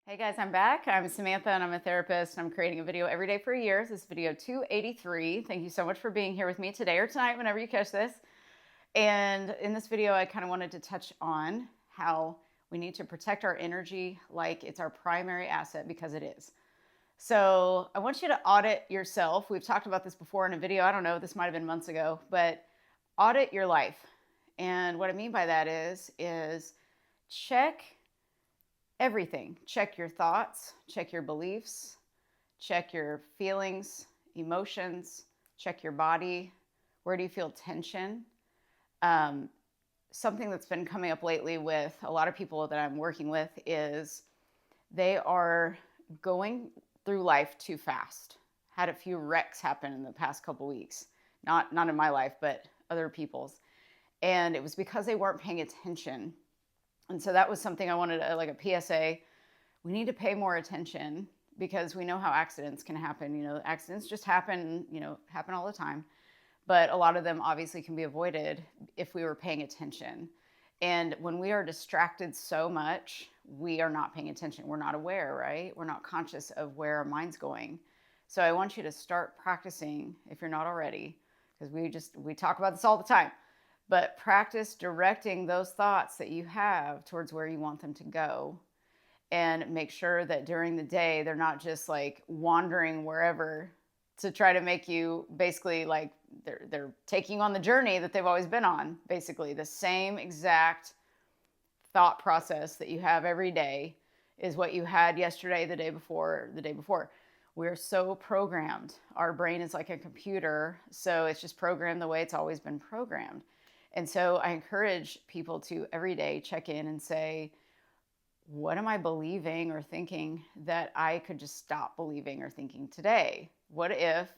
Hey guys, I'm back. I'm Samantha and I'm a therapist. I'm creating a video every day for a year. This is video 283. Thank you so much for being here with me today or tonight, whenever you catch this. And in this video, I kind of wanted to touch on how we need to protect our energy like it's our primary asset, because it is. So I want you to audit yourself. We've talked about this before in a video. I don't know, this might have been months ago, but audit your life. And what I mean by that is check everything. Check your thoughts, check your beliefs, check your feelings, emotions, check your body. Where do you feel tension? Something that's been coming up lately with a lot of people that I'm working with is they are going through life too fast. Had a few wrecks happen in the past couple weeks. Not in my life, but other people's. And it was because they weren't paying attention. And so that was something I wanted to, like a PSA. We need to pay more attention because we know how accidents can happen. You know, accidents just happen, happen all the time. But a lot of them obviously can be avoided if we were paying attention. And when we are distracted so much, we are not paying attention. We're not aware, right? We're not conscious of where our mind's going. So I want you to start practicing, if you're not already, because we talk about this all the time. But practice directing those thoughts that you have towards where you want them to go. And make sure that during the day, they're not just like wandering wherever to try to make you basically like they're taking on the journey that they've always been on. Basically, the same exact thought process that you have every day is what you had yesterday, the day before, the day before. We're so programmed. Our brain is like a computer, so it's just programmed the way it's always been programmed. And so I encourage people to every day check in and say, what am I believing or thinking that I could just stop believing or thinking today? What if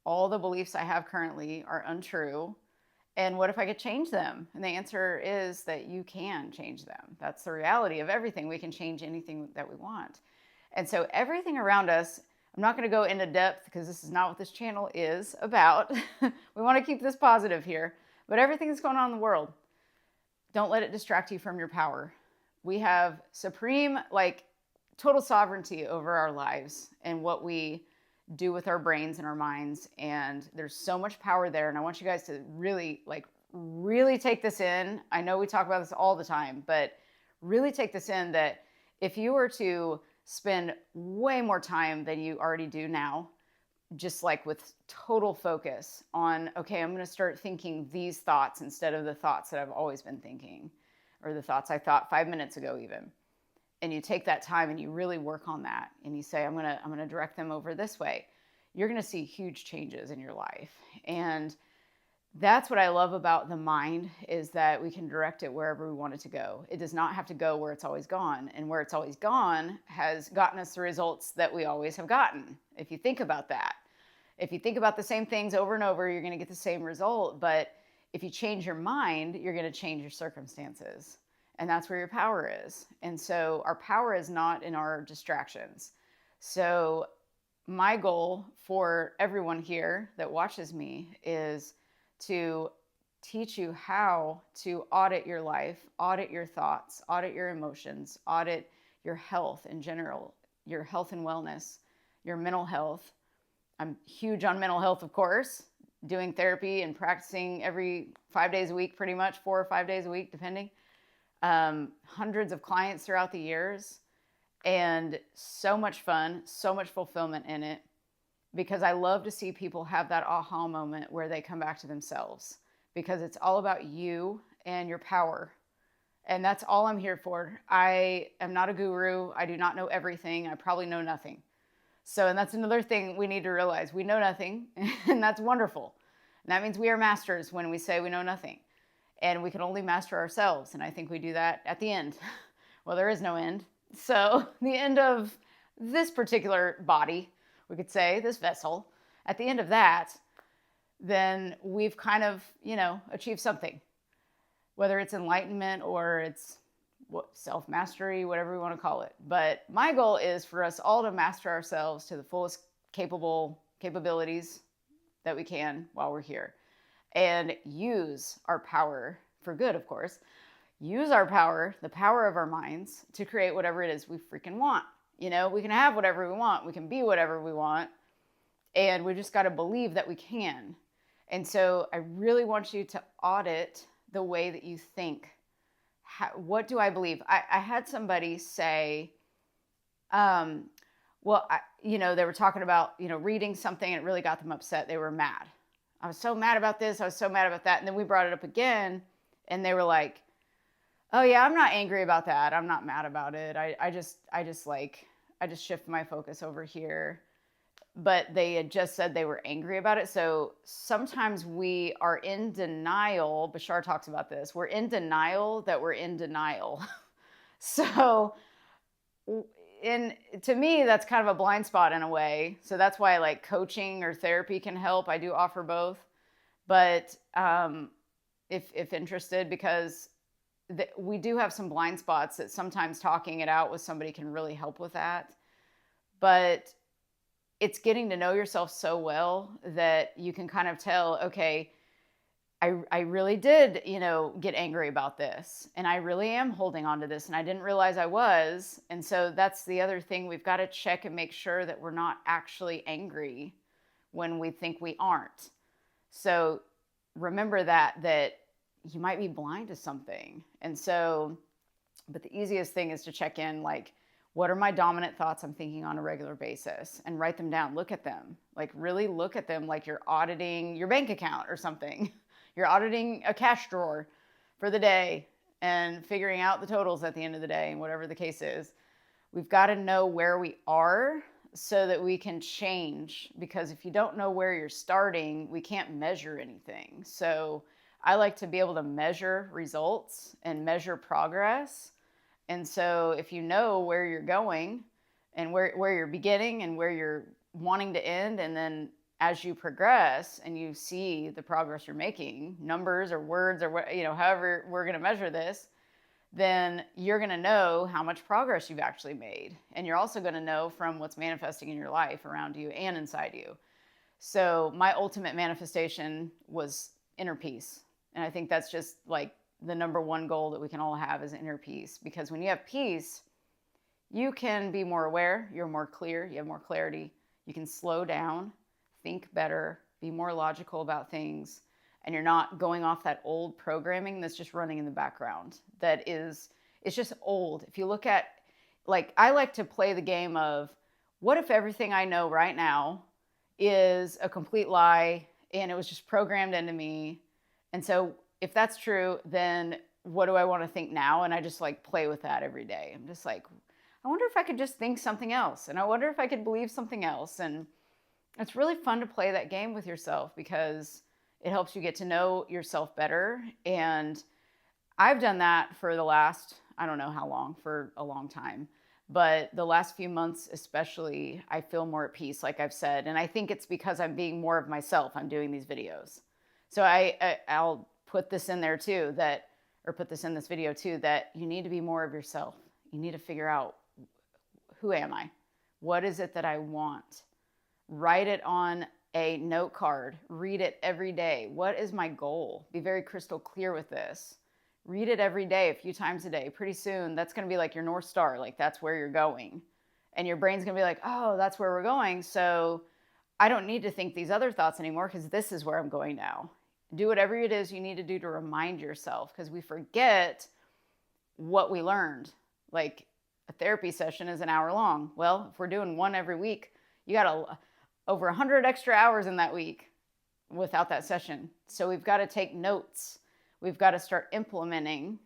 all the beliefs I have currently are untrue? And what if I could change them? And the answer is that you can change them. That's the reality of everything. We can change anything that we want. And so everything around us, I'm not going to go into depth because this is not what this channel is about. We want to keep this positive here. But everything that's going on in the world, don't let it distract you from your power. We have supreme, total sovereignty over our lives and what we do with our brains and our minds. And there's so much power there. And I want you guys to really take this in. I know we talk about this all the time, but really take this in that if you were to spend way more time than you already do now, just like with total focus on, okay, I'm going to start thinking these thoughts instead of the thoughts that I've always been thinking, or the thoughts I thought 5 minutes ago even. And you take that time and you really work on that and you say, I'm going to direct them over this way. You're going to see huge changes in your life. And that's what I love about the mind, is that we can direct it wherever we want it to go. It does not have to go where it's always gone. And where it's always gone has gotten us the results that we always have gotten. If you think about that, if you think about the same things over and over, you're going to get the same result. But if you change your mind, you're going to change your circumstances. And that's where your power is. And so our power is not in our distractions. So my goal for everyone here that watches me is to teach you how to audit your life, audit your thoughts, audit your emotions, audit your health in general, your health and wellness, your mental health. I'm huge on mental health, of course, doing therapy and practicing every 5 days a week, pretty much 4 or 5 days a week, depending. Hundreds of clients throughout the years, and so much fun, so much fulfillment in it, because I love to see people have that aha moment where they come back to themselves, because it's all about you and your power. And that's all I'm here for. I am not a guru. I do not know everything. I probably know nothing. So, and that's another thing we need to realize. We know nothing, and that's wonderful. And that means we are masters when we say we know nothing. And we can only master ourselves. And I think we do that at the end. Well, there is no end. So the end of this particular body, we could say, this vessel, at the end of that, then we've kind of, achieved something. Whether it's enlightenment or it's self-mastery, whatever we want to call it. But my goal is for us all to master ourselves to the fullest capabilities that we can while we're here. And use our power for good, of course. Use our power, the power of our minds, to create whatever it is we freaking want. You know, we can have whatever we want. We can be whatever we want. And we just got to believe that we can. And so I really want you to audit the way that you think. What do I believe? I had somebody say, they were talking about, reading something and it really got them upset. They were mad. I was so mad about this. I was so mad about that. And then we brought it up again and they were like, oh yeah, I'm not angry about that. I'm not mad about it. I just shift my focus over here. But they had just said they were angry about it. So sometimes we are in denial. Bashar talks about this. We're in denial that we're in denial. So to me, that's kind of a blind spot in a way. So that's why like coaching or therapy can help. I do offer both. But if interested, because we do have some blind spots that sometimes talking it out with somebody can really help with that. But it's getting to know yourself so well that you can kind of tell, okay, I really did, get angry about this. And I really am holding on to this. And I didn't realize I was. And so that's the other thing. We've got to check and make sure that we're not actually angry when we think we aren't. So remember that you might be blind to something. And so, but the easiest thing is to check in, like, what are my dominant thoughts I'm thinking on a regular basis, and write them down. Look at them, like really look at them like you're auditing your bank account or something. You're auditing a cash drawer for the day and figuring out the totals at the end of the day and whatever the case is. We've got to know where we are so that we can change, because if you don't know where you're starting, we can't measure anything. So I like to be able to measure results and measure progress. And so if you know where you're going and where you're beginning and where you're wanting to end, and then as you progress and you see the progress you're making, numbers or words or however we're going to measure this, then you're going to know how much progress you've actually made. And you're also going to know from what's manifesting in your life around you and inside you. So my ultimate manifestation was inner peace. And I think that's just like the number one goal that we can all have is inner peace. Because when you have peace, you can be more aware, you're more clear, you have more clarity, you can slow down, think better, be more logical about things, and you're not going off that old programming that's just running in the background. It's just old. If you look at, like, I like to play the game of, what if everything I know right now is a complete lie and it was just programmed into me? And so if that's true, then what do I want to think now? And I just like play with that every day. I'm just like, I wonder if I could just think something else. And I wonder if I could believe something else. And it's really fun to play that game with yourself because it helps you get to know yourself better. And I've done that for the last, I don't know how long, for a long time. But the last few months especially, I feel more at peace, like I've said. And I think it's because I'm being more of myself. I'm doing these videos. So I'll put this in there too, put this in this video too, that you need to be more of yourself. You need to figure out, who am I? What is it that I want? Write it on a note card. Read it every day. What is my goal? Be very crystal clear with this. Read it every day, a few times a day. Pretty soon, that's going to be like your North Star. Like, that's where you're going. And your brain's going to be like, oh, that's where we're going. So I don't need to think these other thoughts anymore because this is where I'm going now. Do whatever it is you need to do to remind yourself, because we forget what we learned. Like, a therapy session is an hour long. Well, if we're doing one every week, you got over 100 extra hours in that week without that session. So we've got to take notes. We've got to start implementing,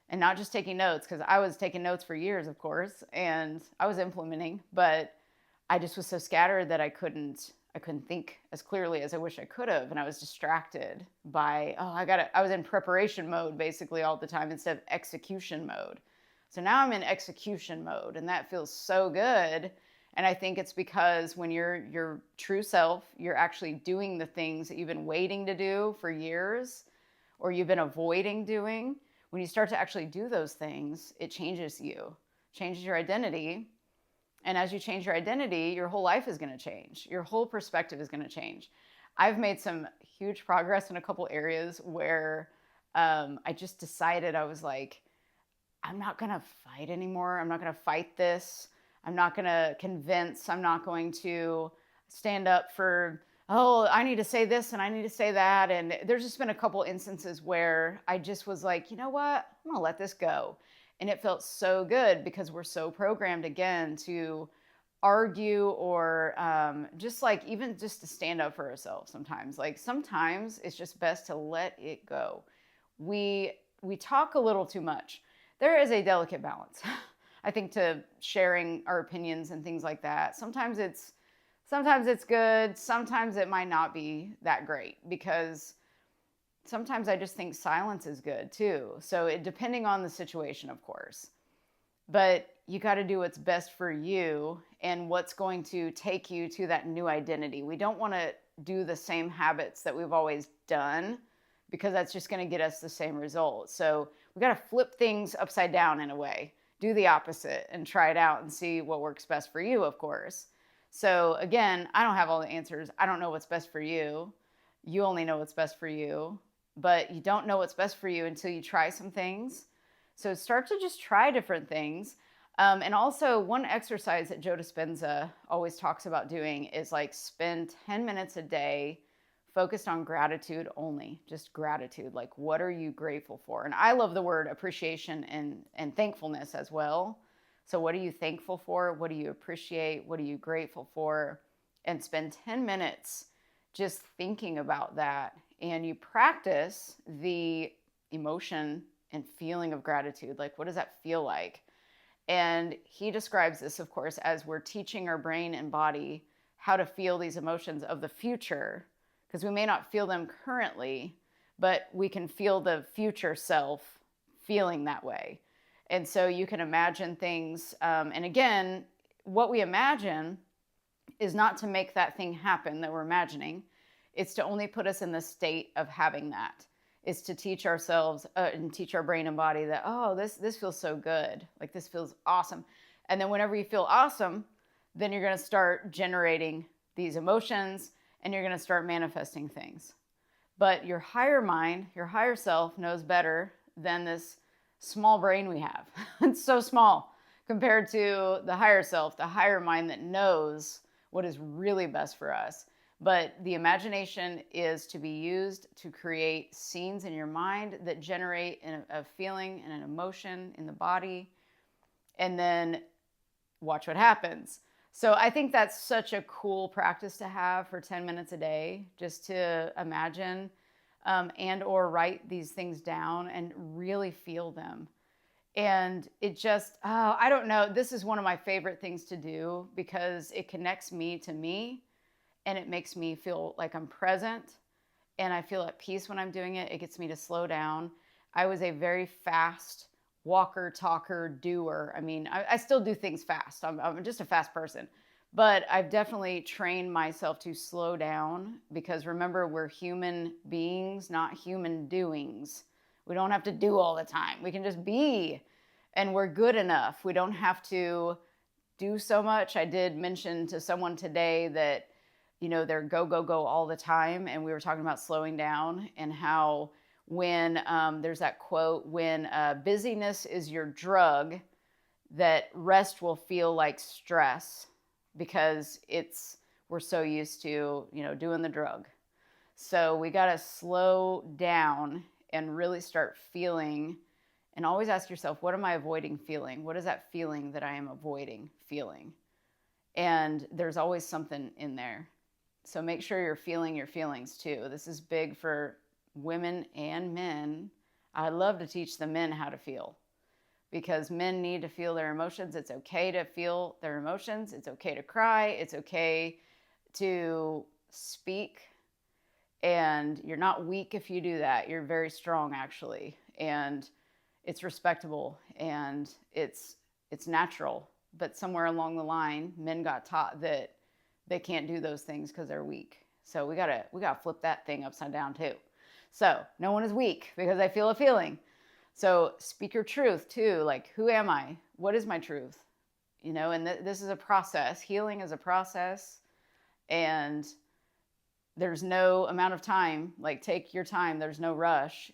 and not just taking notes, because I was taking notes for years, of course, and I was implementing, but I just was so scattered that I couldn't think as clearly as I wish I could have. And I was distracted by, I was in preparation mode basically all the time instead of execution mode. So now I'm in execution mode, and that feels so good. And I think it's because when you're your true self, you're actually doing the things that you've been waiting to do for years, or you've been avoiding doing. When you start to actually do those things, it changes you, changes your identity. And as you change your identity, your whole life is going to change. Your whole perspective is going to change. I've made some huge progress in a couple areas where I just decided, I was like, I'm not going to fight anymore. I'm not going to fight this. I'm not going to convince. I'm not going to stand up for, oh, I need to say this and I need to say that. And there's just been a couple instances where I just was like, you know what? I'm going to let this go. And it felt so good because we're so programmed again to argue or just like even just to stand up for ourselves sometimes. Like sometimes it's just best to let it go. We talk a little too much. There is a delicate balance, I think, to sharing our opinions and things like that. Sometimes it's good. Sometimes it might not be that great because sometimes I just think silence is good too. So depending on the situation, of course, but you got to do what's best for you and what's going to take you to that new identity. We don't want to do the same habits that we've always done because that's just going to get us the same result. So we got to flip things upside down in a way, do the opposite and try it out and see what works best for you, of course. So again, I don't have all the answers. I don't know what's best for you. You only know what's best for you, but you don't know what's best for you until you try some things. So start to just try different things. And also one exercise that Joe Dispenza always talks about doing is like spend 10 minutes a day focused on gratitude only, just gratitude. Like, what are you grateful for? And I love the word appreciation and thankfulness as well. So what are you thankful for? What do you appreciate? What are you grateful for? And spend 10 minutes just thinking about that. And you practice the emotion and feeling of gratitude. Like, what does that feel like? And he describes this, of course, as we're teaching our brain and body how to feel these emotions of the future, because we may not feel them currently, but we can feel the future self feeling that way. And so you can imagine things. And again, what we imagine is not to make that thing happen that we're imagining. It's to only put us in the state of having that. It's to teach ourselves and teach our brain and body that, oh, this feels so good. Like, this feels awesome. And then whenever you feel awesome, then you're going to start generating these emotions and you're going to start manifesting things. But your higher mind, your higher self knows better than this small brain we have. It's so small compared to the higher self, the higher mind that knows what is really best for us. But the imagination is to be used to create scenes in your mind that generate a feeling and an emotion in the body, and then watch what happens. So I think that's such a cool practice to have for 10 minutes a day, just to imagine and or write these things down and really feel them. And it just, I don't know, this is one of my favorite things to do because it connects me to me. And it makes me feel like I'm present and I feel at peace when I'm doing it. It gets me to slow down. I was a very fast walker, talker, doer. I mean, I still do things fast. I'm just a fast person. But I've definitely trained myself to slow down because remember, we're human beings, not human doings. We don't have to do all the time. We can just be, and we're good enough. We don't have to do so much. I did mention to someone today that they're go, go, go all the time. And we were talking about slowing down and how when there's that quote, when busyness is your drug, that rest will feel like stress because we're so used to, doing the drug. So we got to slow down and really start feeling and always ask yourself, what am I avoiding feeling? What is that feeling that I am avoiding feeling? And there's always something in there. So make sure you're feeling your feelings too. This is big for women and men. I love to teach the men how to feel because men need to feel their emotions. It's okay to feel their emotions. It's okay to cry. It's okay to speak. And you're not weak if you do that. You're very strong, actually. And it's respectable and it's natural. But somewhere along the line, men got taught that they can't do those things because they're weak. So we gotta flip that thing upside down too. So no one is weak because I feel a feeling. So speak your truth too. Like, who am I? What is my truth? And this is a process. Healing is a process, and there's no amount of time. Like, take your time. There's no rush.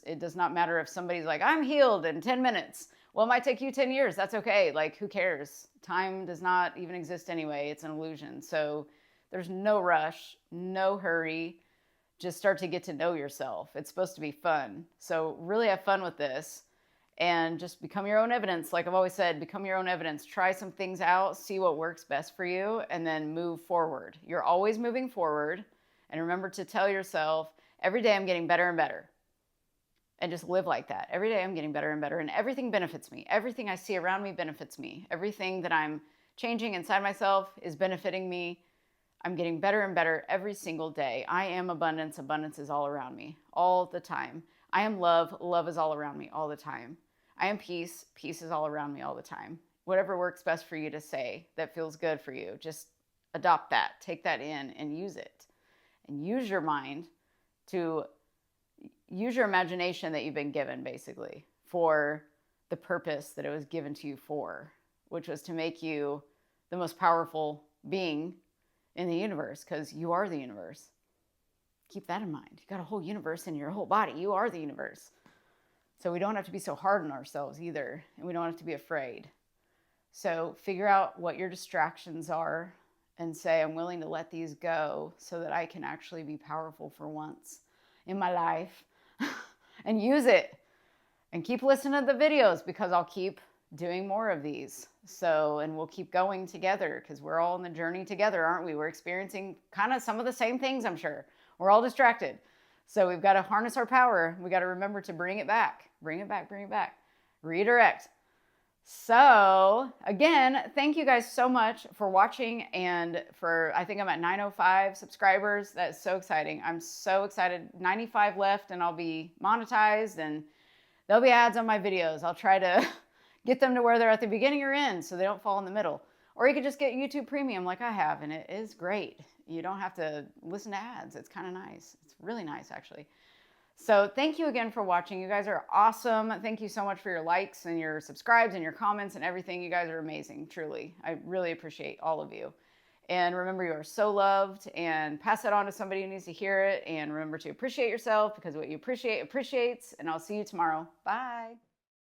It does not matter if somebody's like, I'm healed in 10 minutes. Well, it might take you 10 years. That's okay. Like, who cares? Time does not even exist anyway. It's an illusion. So there's no rush, no hurry. Just start to get to know yourself. It's supposed to be fun. So really have fun with this and just become your own evidence. Like I've always said, become your own evidence. Try some things out, see what works best for you, and then move forward. You're always moving forward. And remember to tell yourself, every day I'm getting better and better. And just live like that. Every day I'm getting better and better, and everything benefits me. Everything I see around me benefits me. Everything that I'm changing inside myself is benefiting me. I'm getting better and better every single day. I am abundance. Abundance is all around me all the time. I am love. Love is all around me all the time. I am peace. Peace is all around me all the time. Whatever works best for you to say that feels good for you, just adopt that. Take that in and use it. And use your mind to use your imagination that you've been given, basically, for the purpose that it was given to you for, which was to make you the most powerful being in the universe, because you are the universe. Keep that in mind. You got a whole universe in your whole body. You are the universe. So we don't have to be so hard on ourselves either, and we don't have to be afraid. So figure out what your distractions are and say, I'm willing to let these go so that I can actually be powerful for once in my life. And use it, and keep listening to the videos, because I'll keep doing more of these. So, and we'll keep going together, because we're all in the journey together, aren't we? We're experiencing kind of some of the same things, I'm sure. We're all distracted. So we've got to harness our power. We got to remember to bring it back, bring it back, bring it back, redirect. So again, thank you guys so much for watching, and for, I think I'm at 905 subscribers. That's so exciting. I'm so excited. 95 left and I'll be monetized, and there'll be ads on my videos. I'll try to get them to where they're at the beginning or end so they don't fall in the middle. Or you could just get YouTube Premium like I have, and it is great. You don't have to listen to ads. It's kind of nice. It's really nice, actually. So thank you again for watching. You guys are awesome. Thank you so much for your likes and your subscribes and your comments and everything. You guys are amazing, truly. I really appreciate all of you. And remember, you are so loved, and pass that on to somebody who needs to hear it. And remember to appreciate yourself, because what you appreciate appreciates. And I'll see you tomorrow. Bye.